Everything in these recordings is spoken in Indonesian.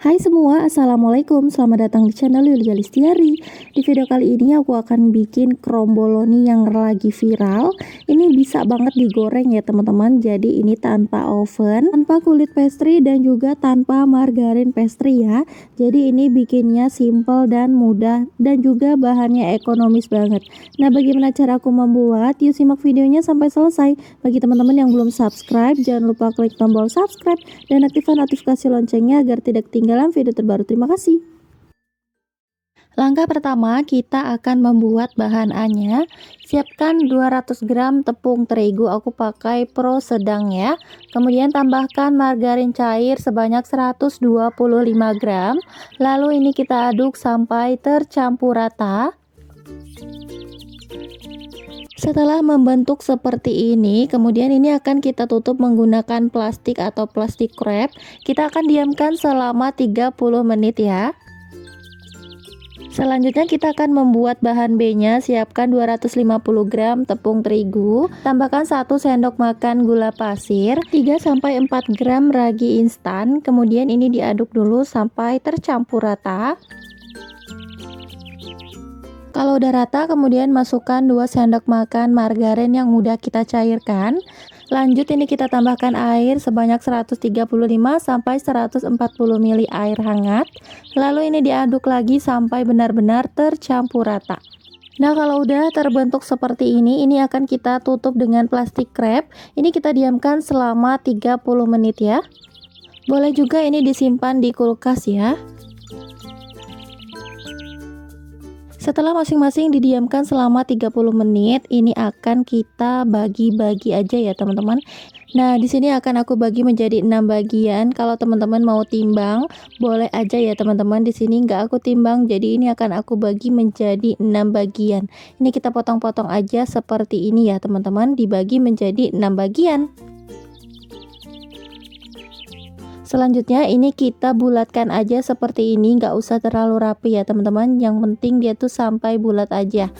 Hai semua, Assalamualaikum. Selamat datang di channel Yulia Listiari. Di video kali ini aku akan bikin kromboloni yang lagi viral. Ini bisa banget digoreng ya teman-teman. Jadi ini tanpa oven, tanpa kulit pastry, dan juga tanpa margarin pastry ya. Jadi ini bikinnya simple dan mudah, dan juga bahannya ekonomis banget. Nah, bagaimana cara aku membuat? Yuk simak videonya sampai selesai. Bagi teman-teman yang belum subscribe, jangan lupa klik tombol subscribe dan aktifkan notifikasi loncengnya agar tidak ketinggalan video terbaru. Terima kasih. Langkah pertama, kita akan membuat bahan A-nya. Siapkan 200 gram tepung terigu, aku pakai pro sedang ya. Kemudian tambahkan margarin cair sebanyak 125 gram. Lalu ini kita aduk sampai tercampur rata. Setelah membentuk seperti ini, kemudian ini akan kita tutup menggunakan plastik atau plastik wrap. Kita akan diamkan selama 30 menit ya. Selanjutnya kita akan membuat bahan B-nya. Siapkan 250 gram tepung terigu, tambahkan 1 sendok makan gula pasir, 3-4 gram ragi instan. Kemudian ini diaduk dulu sampai tercampur rata. Kalau udah rata, kemudian masukkan 2 sendok makan margarin yang mudah kita cairkan. Lanjut ini kita tambahkan air sebanyak 135-140 ml air hangat. Lalu ini diaduk lagi sampai benar-benar tercampur rata. Nah, kalau udah terbentuk seperti ini akan kita tutup dengan plastik wrap. Ini kita diamkan selama 30 menit ya. Boleh juga ini disimpan di kulkas ya. Setelah masing-masing didiamkan selama 30 menit, ini akan kita bagi-bagi aja ya teman-teman. Nah, di sini akan aku bagi menjadi 6 bagian. Kalau teman-teman mau timbang, boleh aja ya teman-teman. Di sini nggak aku timbang, jadi ini akan aku bagi menjadi 6 bagian. Ini kita potong-potong aja seperti ini ya teman-teman, dibagi menjadi 6 bagian. Selanjutnya ini kita bulatkan aja seperti ini, nggak usah terlalu rapi ya teman-teman, yang penting dia tuh sampai bulat aja.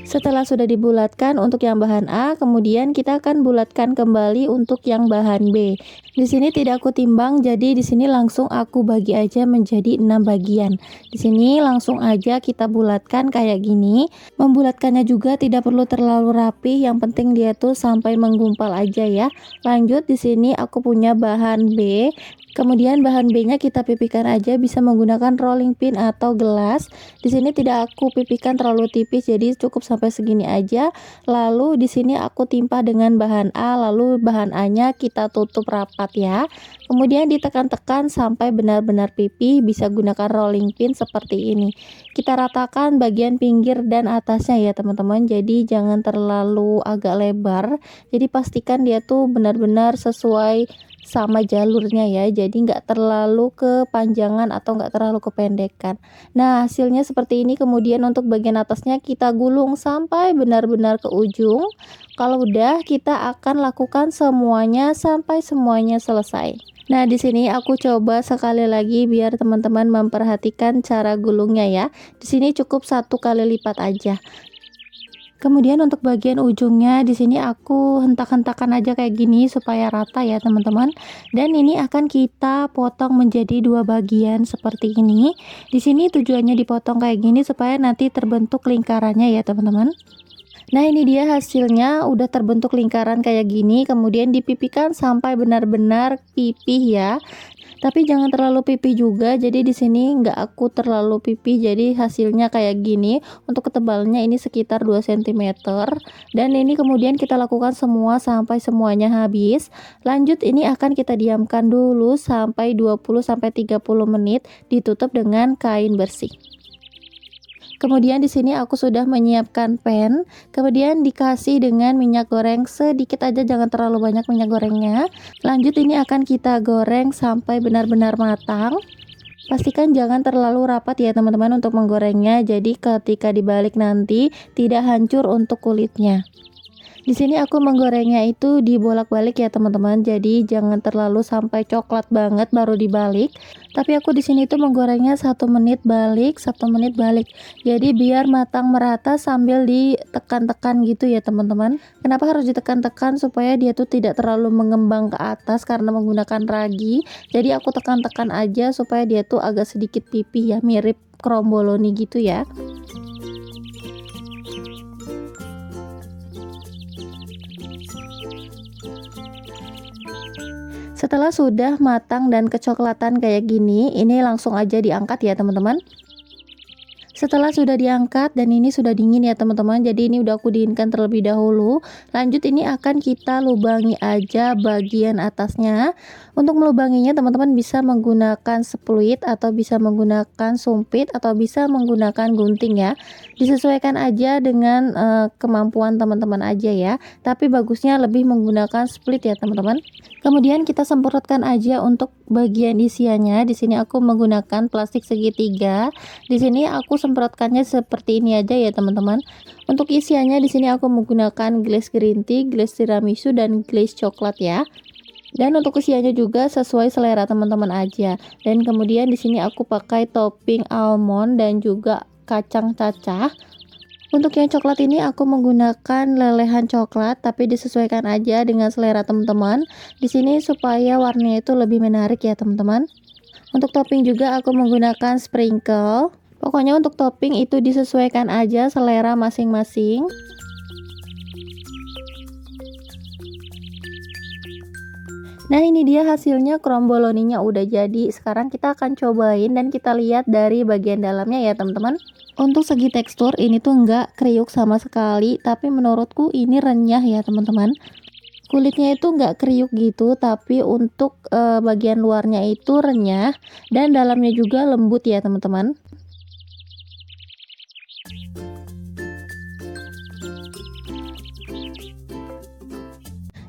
Setelah sudah dibulatkan untuk yang bahan A, kemudian kita akan bulatkan kembali untuk yang bahan B. Di sini tidak aku timbang, jadi di sini langsung aku bagi aja menjadi 6 bagian. Di sini langsung aja kita bulatkan kayak gini. Membulatkannya juga tidak perlu terlalu rapi, yang penting dia tuh sampai menggumpal aja ya. Lanjut di sini aku punya bahan B. Kemudian bahan B-nya kita pipihkan aja, bisa menggunakan rolling pin atau gelas. Di sini tidak aku pipihkan terlalu tipis, jadi cukup sampai segini aja. Lalu di sini aku timpa dengan bahan A, lalu bahan A-nya kita tutup rapat ya. Kemudian ditekan-tekan sampai benar-benar pipih, bisa gunakan rolling pin seperti ini. Kita ratakan bagian pinggir dan atasnya ya teman-teman, jadi jangan terlalu agak lebar. Jadi pastikan dia tuh benar-benar sesuai sama jalurnya ya, jadi nggak terlalu kepanjangan atau nggak terlalu kependekan. Nah, hasilnya seperti ini. Kemudian untuk bagian atasnya kita gulung sampai benar-benar ke ujung. Kalau udah, kita akan lakukan semuanya sampai semuanya selesai. Nah, di sini aku coba sekali lagi biar teman-teman memperhatikan cara gulungnya ya. Di sini cukup 1 kali lipat aja. Kemudian untuk bagian ujungnya di sini aku hentak-hentakan aja kayak gini supaya rata ya teman-teman. Dan ini akan kita potong menjadi 2 bagian seperti ini. Di sini tujuannya dipotong kayak gini supaya nanti terbentuk lingkarannya ya teman-teman. Nah, ini dia hasilnya, udah terbentuk lingkaran kayak gini. Kemudian dipipihkan sampai benar-benar pipih ya. Tapi jangan terlalu pipih juga, jadi di sini nggak aku terlalu pipih, jadi hasilnya kayak gini. Untuk ketebalannya ini sekitar 2 cm. Dan ini kemudian kita lakukan semua sampai semuanya habis. Lanjut ini akan kita diamkan dulu sampai 20-30 menit, ditutup dengan kain bersih. Kemudian di sini aku sudah menyiapkan pan, kemudian dikasih dengan minyak goreng sedikit aja, jangan terlalu banyak minyak gorengnya. Lanjut ini akan kita goreng sampai benar-benar matang. Pastikan jangan terlalu rapat ya teman-teman untuk menggorengnya, jadi ketika dibalik nanti tidak hancur untuk kulitnya. Di sini aku menggorengnya itu dibolak-balik ya teman-teman. Jadi jangan terlalu sampai coklat banget baru dibalik. Tapi aku di sini tuh menggorengnya 1 menit balik, 1 menit balik. Jadi biar matang merata sambil ditekan-tekan gitu ya teman-teman. Kenapa harus ditekan-tekan? Supaya dia tuh tidak terlalu mengembang ke atas karena menggunakan ragi. Jadi aku tekan-tekan aja supaya dia tuh agak sedikit pipih ya, mirip kromboloni gitu ya. Setelah sudah matang dan kecoklatan kayak gini, ini langsung aja diangkat ya teman-teman. Setelah sudah diangkat dan ini sudah dingin ya teman-teman, jadi ini udah aku dinginkan terlebih dahulu. Lanjut ini akan kita lubangi aja bagian atasnya. Untuk melubanginya teman-teman bisa menggunakan spluit atau bisa menggunakan sumpit atau bisa menggunakan gunting ya. Disesuaikan aja dengan kemampuan teman-teman aja ya. Tapi bagusnya lebih menggunakan split ya teman-teman. Kemudian kita semprotkan aja untuk bagian isiannya. Di sini aku menggunakan plastik segitiga. Di sini aku semprotkannya seperti ini aja ya teman-teman. Untuk isiannya di sini aku menggunakan glaze green tea, glaze tiramisu dan glaze coklat ya. Dan untuk isiannya juga sesuai selera teman-teman aja. Dan kemudian di sini aku pakai topping almond dan juga kacang cacah. Untuk yang coklat ini aku menggunakan lelehan coklat, tapi disesuaikan aja dengan selera teman-teman. Di sini supaya warnanya itu lebih menarik ya teman-teman. Untuk topping juga aku menggunakan sprinkle. Pokoknya untuk topping itu disesuaikan aja selera masing-masing. Nah ini dia hasilnya, kromboloninya udah jadi. Sekarang kita akan cobain dan kita lihat dari bagian dalamnya ya teman-teman. Untuk segi tekstur ini tuh enggak kriuk sama sekali, tapi menurutku ini renyah ya teman-teman. Kulitnya itu enggak kriuk gitu, tapi untuk bagian luarnya itu renyah dan dalamnya juga lembut ya teman-teman.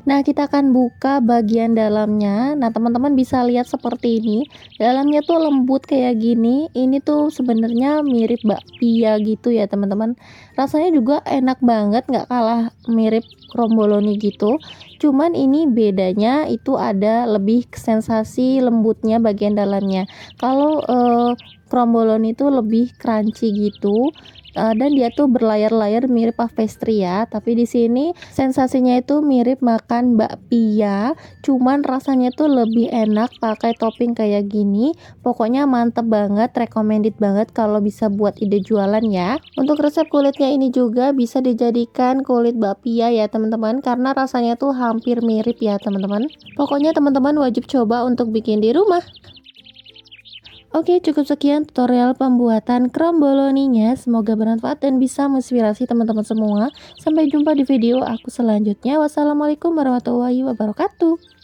Nah, kita akan buka bagian dalamnya. Nah, teman-teman bisa lihat seperti ini. Dalamnya tuh lembut kayak gini. Ini tuh sebenarnya mirip bakpia gitu ya, teman-teman. Rasanya juga enak banget, nggak kalah mirip kromboloni gitu. Cuman ini bedanya itu ada lebih sensasi lembutnya bagian dalamnya. Kalau kromboloni itu lebih crunchy gitu. Dan dia tuh berlayar-layar mirip puff pastry ya, tapi di sini sensasinya itu mirip makan bakpia, cuman rasanya tuh lebih enak pakai topping kayak gini. Pokoknya mantep banget, recommended banget kalau bisa buat ide jualan ya. Untuk resep kulitnya ini juga bisa dijadikan kulit bakpia ya teman-teman, karena rasanya tuh hampir mirip ya teman-teman. Pokoknya teman-teman wajib coba untuk bikin di rumah. Oke, cukup sekian tutorial pembuatan kromboloninya. Semoga bermanfaat dan bisa menginspirasi teman-teman semua. Sampai jumpa di video aku selanjutnya. Wassalamualaikum warahmatullahi wabarakatuh.